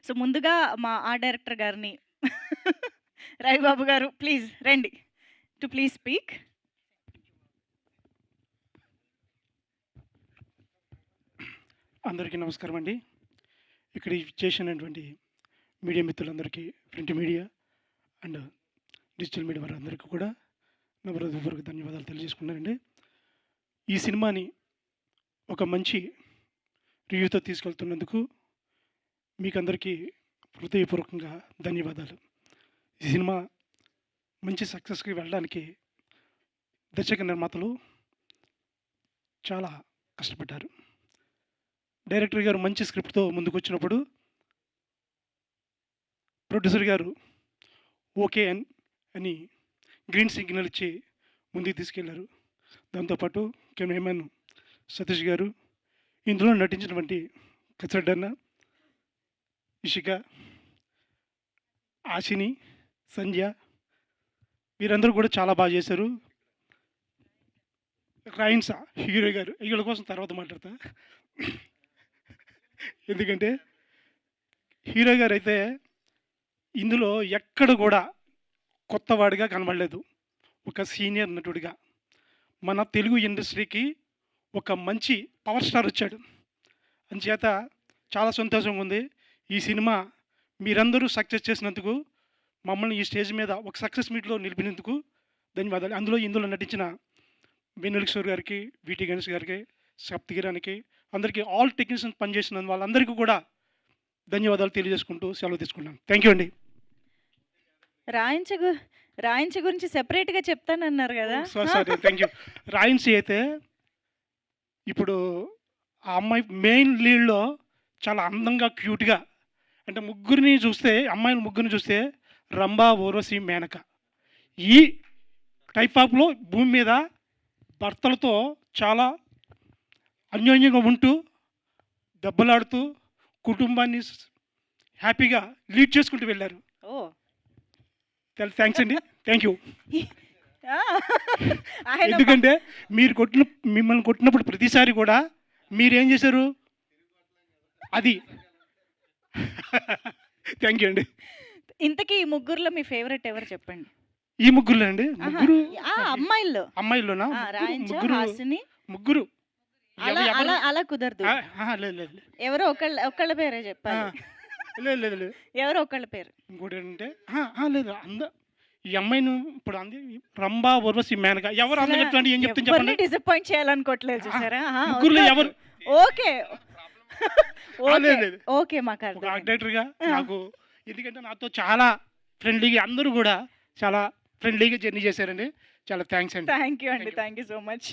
So, ముందుగా మా art director గారిని రవిబాబు గారు ప్లీజ్ రండి. Please speak. అందరికీ నమస్కారం అండి. ఇక్కడ చేసినటువంటి మీడియా మిత్రులందరికీ, print media and digital media వారందరికీ కూడా నా హృదయపూర్వక ధన్యవాదాలు తెలియజేసుకున్నానండి. ఈ సినిమాని ఒక మంచి రివ్యూతో తీసుకెళ్తున్నందుకు మీకందరికీ హృదయపూర్వకంగా ధన్యవాదాలు. ఈ సినిమా మంచి సక్సెస్కి వెళ్ళడానికి దర్శక నిర్మాతలు చాలా కష్టపడ్డారు. డైరెక్టర్ గారు మంచి స్క్రిప్ట్తో ముందుకు వచ్చినప్పుడు ప్రొడ్యూసర్ గారు ఓకే అని గ్రీన్ సిగ్నల్ ఇచ్చి ముందుకు తీసుకెళ్లారు. దాంతోపాటు కెమెరామెన్ సతీష్ గారు, ఇందులో నటించినటువంటి కచ్చడన్న, ఇషిక, ఆశిని, సంధ్య వీరందరూ కూడా చాలా బాగా చేశారు. రాయిన్స్ హీరో గారు, వీళ్ళ కోసం తర్వాత మాట్లాడతా. ఎందుకంటే హీరో గారు అయితే ఇందులో ఎక్కడ కూడా కొత్తవాడిగా కనబడలేదు. ఒక సీనియర్ నటుడిగా మన తెలుగు ఇండస్ట్రీకి ఒక మంచి పవర్ స్టార్ వచ్చాడు. అందుచేత చాలా సంతోషంగా ఉంది. ఈ సినిమా మీరందరూ సక్సెస్ చేసినందుకు, మమ్మల్ని ఈ స్టేజ్ మీద ఒక సక్సెస్ మీట్లో నిలిపినందుకు ధన్యవాదాలు. ఇందులో నటించిన వెన్నెలకిషోర్ గారికి, విటి గణేష్ గారికి, సప్తగిరానికి, అందరికీ ఆల్ టెక్నీషియన్స్ పనిచేసిన వాళ్ళందరికీ కూడా ధన్యవాదాలు తెలియజేసుకుంటూ సెలవు తీసుకున్నాను. థ్యాంక్ యూ అండి. రాయించ గురించి సెపరేట్గా చెప్తానన్నారు కదా. Sorry, thank you. రాయిన్సీ అయితే ఇప్పుడు ఆ అమ్మాయి మెయిన్ లీడ్లో చాలా అందంగా, క్యూట్గా, అంటే అమ్మాయిల ముగ్గురిని చూస్తే రంభా, ఊర్వశి, మేనక ఈ టైప్ ఆఫ్లో భూమి మీద భర్తలతో చాలా అన్యోన్యంగా ఉంటూ, దెబ్బలాడుతూ, కుటుంబాన్ని హ్యాపీగా లీడ్ చేసుకుంటూ వెళ్ళారు. థ్యాంక్స్ అండి. Thank you. ఎందుకంటే మిమ్మల్ని కొట్టినప్పుడు ప్రతిసారి కూడా మీరేం చేశారు? అది థ్యాంక్ యూ అండి. ఇంతకీ ఈ ముగ్గురులో మీ ఫేవరెట్ ఎవరు చెప్పండి? ఈ ముగ్గురులో అండి? అమ్మాయిల్లోనా? ముగ్గురు అలా కుదరదు. లేదు, ఎవరో ఒకళ్ళ పేరే చెప్పాలి. లేదు, ఎవరో ఒకళ్ళ పేరు. ఇంకోటి ఏంటంటే లేదు, ఈ అమ్మాయిని ఇప్పుడు రంభా, ఊర్వశి, మేనక ఎవరు అందగట్టండి? ఏం చెప్తాను చెప్పండి. డిసప్పాయింట్ చేయాలనుకోవట్లేదు చూసారా? ముగ్గురులో ఎవరు? ఓకే ఓకే మాకు డైరెక్టర్గా నాకు, ఎందుకంటే నాతో చాలా ఫ్రెండ్లీగా, అందరూ కూడా చాలా ఫ్రెండ్లీగా జర్నీ చేశారండి. చాలా థ్యాంక్స్ అండి. థ్యాంక్ యూ అండి. Thank you so much.